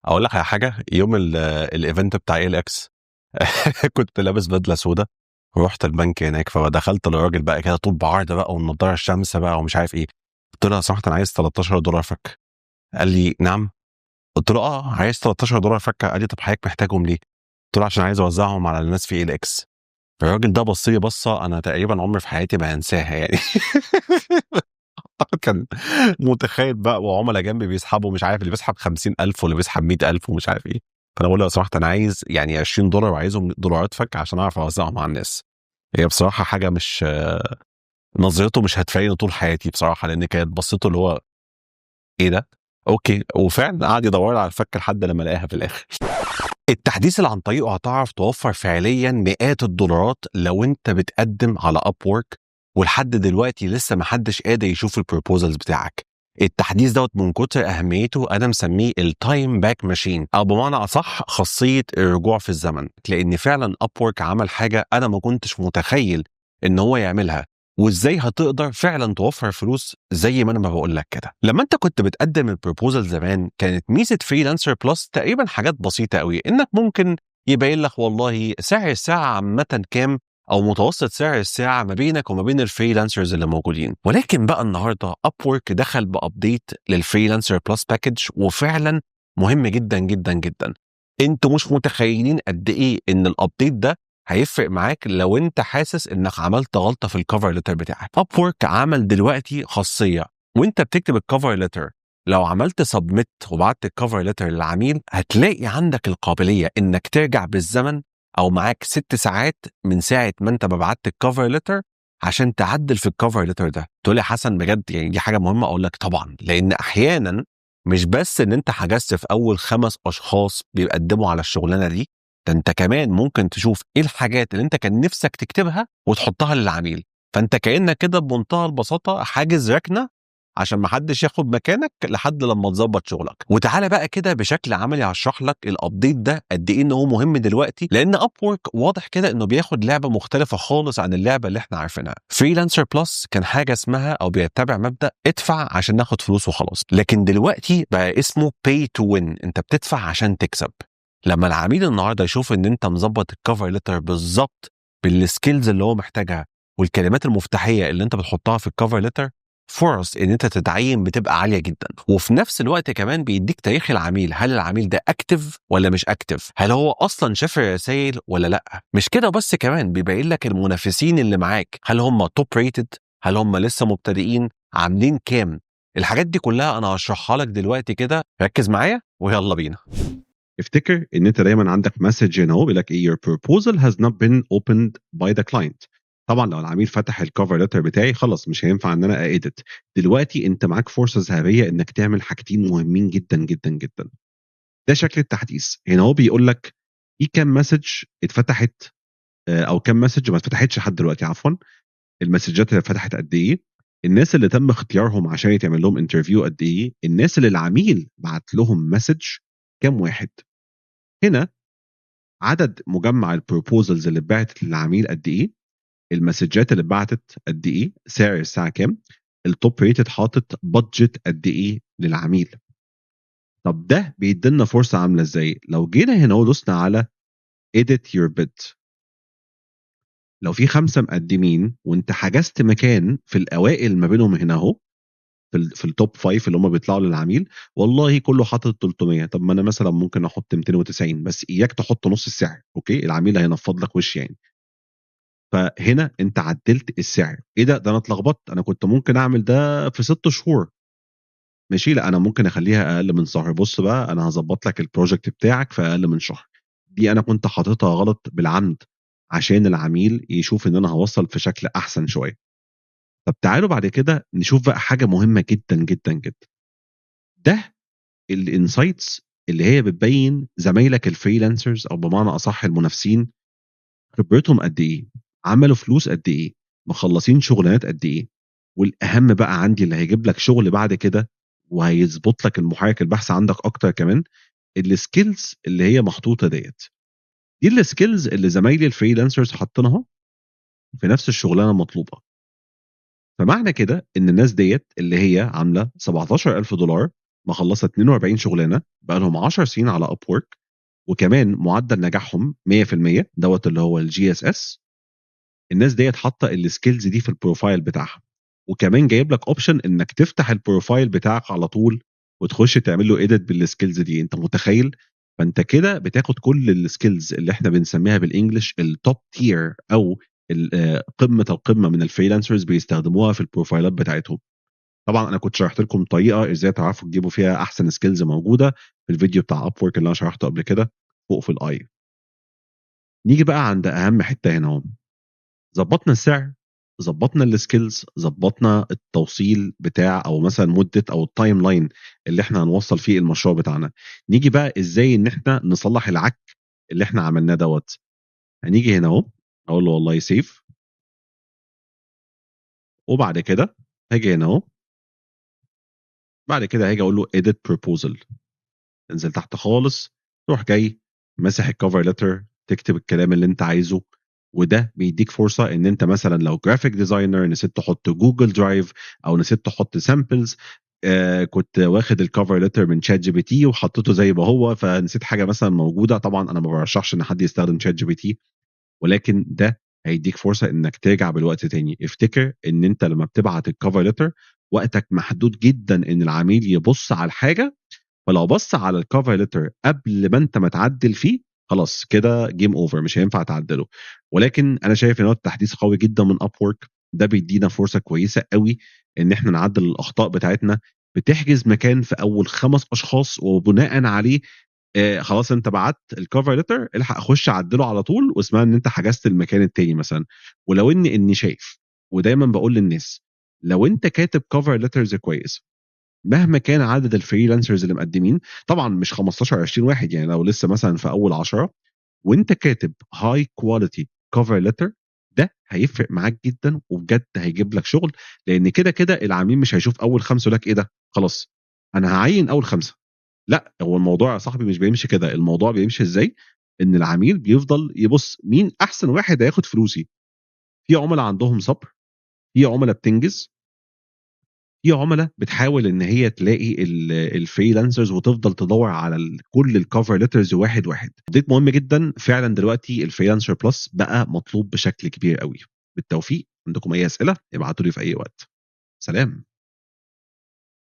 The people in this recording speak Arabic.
اقول لك على حاجه. يوم الايفنت بتاع اي ال اكس كنت لابس بدله سودا، ورحت البنك هناك، فدخلت للراجل بقى كده طول بعرض بقى والنضاره الشمس بقى ومش عارف ايه. قلت له لو سمحت انا عايز $13 فك. قال لي نعم. قلت له اه عايز $13 فك. قال لي طب حضرتك محتاجهم ليه؟ قلت له عشان عايز اوزعهم على الناس في اي ال اكس. الراجل ده بص لي بصه انا تقريبا عمري في حياتي ما هنساها يعني. كان متخيل بقى، وعملاء جنبي بيسحبوا مش عارف اللي بيسحب 50,000 واللي بيسحب 100,000 ومش عارف ايه. فانا بقول له لو سمحت انا عايز يعني $20 وعايزهم دولارات فك عشان اعرف اوزعهم على الناس. هي بصراحه حاجه مش نظرته مش هتفيدني طول حياتي بصراحه، لان كانت بصته اللي هو ايه ده؟ اوكي. وفعلا قعد يدور على الفك لحد لما لقاها في الاخر. التحديث اللي عن طريقه هتعرف توفر فعليا مئات الدولارات لو انت بتقدم على اب وورك، ولحد دلوقتي لسه ما حدش قادر يشوف البروبوزلز بتاعك. التحديث دوت من كتر اهميته انا مسميه التايم باك ماشين، او بمعنى اصح خاصيه الرجوع في الزمن، لان فعلا اب وورك عمل حاجه انا ما كنتش متخيل ان هو يعملها. وازاي هتقدر فعلا توفر فلوس زي ما انا ما بقول لك كده. لما انت كنت بتقدم البروبوزل زمان كانت ميزه فريلانسر بلس تقريبا حاجات بسيطه قوي، انك ممكن يبين لك والله سعر الساعه عامه كام، او متوسط سعر الساعه ما بينك وما بين الفريلانسرز اللي موجودين. ولكن بقى النهارده اب وورك دخل بابديت للفريلانسر بلس باكج، وفعلا مهم جدا جدا جدا. انتوا مش متخيلين قد ايه ان الابديت ده هيفرق معاك لو انت حاسس انك عملت غلطه في الكفر ليتر بتاعك. اب وورك عمل دلوقتي خاصيه وانت بتكتب الكفر ليتر، لو عملت سبميت وبعت الكفر ليتر للعميل هتلاقي عندك القابليه انك ترجع بالزمن، او معاك 6 ساعات من ساعه ما انت بعت الكفر ليتر عشان تعدل في الكفر ليتر ده. تقول لي حسن بجد يعني دي حاجه مهمه؟ اقول لك طبعا، لان احيانا مش بس ان انت حجزت في اول 5 اشخاص بيقدموا على الشغلانه دي، ده انت كمان ممكن تشوف ايه الحاجات اللي انت كان نفسك تكتبها وتحطها للعميل. فانت كأنك كده بمنتهى البساطة حاجز ركنة عشان ما حدش ياخد مكانك لحد لما تظبط شغلك. وتعالى بقى كده بشكل عملي هشرح لك الابديت ده قد ايه ان هو مهم دلوقتي، لان اب وورك واضح كده انه بياخد لعبه مختلفه خالص عن اللعبه اللي احنا عارفينها. فريلانسر بلس كان حاجه اسمها او بيتبع مبدا ادفع عشان ناخد فلوس وخلاص، لكن دلوقتي بقى اسمه pay to win، انت بتدفع عشان تكسب. لما العميل النهارده يشوف ان انت مظبط الكفر ليتر بالظبط بالسكيلز اللي هو محتاجها والكلمات المفتاحيه اللي انت بتحطها في الكفر ليتر، فرص ان انت تتعين بتبقى عاليه جدا. وفي نفس الوقت كمان بيديك تاريخ العميل، هل العميل ده اكتف ولا مش اكتف، هل هو اصلا شاف الرسائل ولا لا. مش كده بس، كمان بيبين لك المنافسين اللي معاك هل هم توب ريتد، هل هم لسه مبتدئين، عاملين كام. الحاجات دي كلها انا هشرحها لك دلوقتي كده، ركز معايا ويلا بينا. افتكر ان انت دايما عندك مسج هنا اهو بيقول لك ايه your proposal has not been opened by the client. طبعا لو العميل فتح الكفر ليتر بتاعي خلاص مش هينفع ان انا ايديت. دلوقتي انت معاك فرصه ذهبيه انك تعمل حاجتين مهمين جدا جدا جدا. ده شكل التحديث هنا هو بيقول لك ايه كام مسج اتفتحت، او كام مسج ما اتفتحتش لحد دلوقتي عفوا. المسجات اللي فتحت قد ايه، الناس اللي تم اختيارهم عشان يتعمل لهم انترفيو قد ايه، الناس اللي العميل بعت لهم مسج كام واحد. هنا عدد مجمع البروبوزلز اللي اتبعتت للعميل قد ايه، المسجات اللي اتبعتت قد ايه، سعر الساعه كام، التوب ريتد حاطط بادجت قد ايه للعميل. طب ده بيدينا فرصه عامله ازاي؟ لو جينا هنا ودوسنا على edit your bid، لو في 5 مقدمين وانت حجزت مكان في الاوائل ما بينهم هنا اهو، في التوب 5 اللي هم بيطلعوا للعميل، والله كله حاطط 300. طب ما انا مثلا ممكن احط 290، بس اياك تحط نص السعر، اوكي العميل هينفض لك وش يعني. فهنا انت عدلت السعر. ايه ده انا اتلخبطت، انا كنت ممكن اعمل ده في 6 شهور. ماشي، لا انا ممكن اخليها اقل من شهر. بص بقى انا هظبط لك البروجكت بتاعك في اقل من شهر. دي انا كنت حاططها غلط بالعمد عشان العميل يشوف ان انا هوصل في شكل احسن شويه. طب تعالوا بعد كده نشوف بقى حاجه مهمه جدا جدا جدا. ده الانسايتس اللي هي بتبين زمايلك الفريلانسرز، او بمعنى اصح المنافسين، خبرتهم قد ايه، عملوا فلوس قد ايه، مخلصين شغلانات قد ايه. والاهم بقى عندي اللي هيجيب لك شغل بعد كده وهيظبط لك المحرك البحث عندك اكتر كمان، السكيلز اللي هي محطوطه ديت. دي السكيلز اللي زمايلي الفريلانسرز حاطينها في نفس الشغلانه المطلوبه. فمعنى كده ان الناس ديت اللي هي عامله $17,000 مخلصه 42 شغلانه بقى لهم 10 سنين على اب وورك، وكمان معدل نجاحهم 100% دوت اللي هو الجي اس اس. الناس ديت حاطه السكيلز دي في البروفايل بتاعها، وكمان جايب لك اوبشن انك تفتح البروفايل بتاعك على طول وتخش تعمل له ايديت بالسكيلز دي. انت متخيل؟ فانت كده بتاخد كل السكيلز اللي احنا بنسميها بالانجلش التوب تير او قمه القمه من الفريلانسرز بيستخدموها في البروفايلات بتاعتهم. طبعا انا كنت شرحت لكم طريقه ازاي تعرفوا تجيبوا فيها احسن سكيلز موجوده في الفيديو بتاع اب وورك اللي انا شرحته قبل كده فوق في الاي. نيجي بقى عند اهم حته هنا اهو. ظبطنا السعر، ظبطنا السكيلز، ظبطنا التوصيل بتاع او مثلا مده او التايم لاين اللي احنا هنوصل فيه المشروع بتاعنا. نيجي بقى ازاي ان احنا نصلح العك اللي احنا عملناه دوت. هنيجي هنا اهو، اقول له والله سيف، وبعد كده هاجي هنا اهو، بعد كده هاجي اقول له edit proposal. انزل تحت خالص، تروح جاي ماسح الكفر لتر، تكتب الكلام اللي انت عايزه. وده بيديك فرصه ان انت مثلا لو جرافيك ديزاينر نسيت تحط جوجل درايف او نسيت تحط سامبلز، كنت واخد الكفر لتر من شات جي بي تي وحطيته زي ما هو فنسيت حاجه مثلا موجوده. طبعا انا ما برشحش ان حد يستخدم شات جي بي تي، ولكن ده هيديك فرصه انك ترجع بالوقت تاني. افتكر ان انت لما بتبعت الكفر لتر وقتك محدود جدا ان العميل يبص على الحاجه، فلو بص على الكفر ليتر قبل ما انت ما تعدل فيه خلاص كده جيم اوفر، مش هينفع تعدله. ولكن انا شايف ان هو التحديث قوي جدا من اب وورك، ده بيدينا فرصه كويسه قوي ان احنا نعدل الاخطاء بتاعتنا. بتحجز مكان في اول 5 اشخاص وبناء عليه خلاص انت بعت الكفر ليتر، الحق اخش اعدله على طول واسمها ان انت حجزت المكان التاني مثلا. ولو اني شايف، ودايما بقول للناس، لو انت كاتب كفر ليترز كويس مهما كان عدد الفريلانسرز اللي مقدمين، طبعا مش 15 20 واحد، يعني لو لسه مثلا في اول 10 وانت كاتب هاي كواليتي كفر ليتر، ده هيفرق معاك جدا وبجد هيجيب لك شغل. لان كده كده العميل مش هيشوف اول 5 يقول لك ايه ده خلاص انا هعين اول 5. لا، هو الموضوع يا صاحبي مش بيمشي كده. الموضوع بيمشي ازاي؟ ان العميل بيفضل يبص مين احسن واحد هياخد فلوسي. في عملاء عندهم صبر، في عملاء بتنجز، في عملاء بتحاول ان هي تلاقي الفريلانسرز وتفضل تدور على كل الكفر ليترز واحد واحد. ابديت مهم جدا فعلا، دلوقتي الفريلانسر بلس بقى مطلوب بشكل كبير قوي. بالتوفيق. عندكم اي اسئله ابعتوا لي في اي وقت. سلام.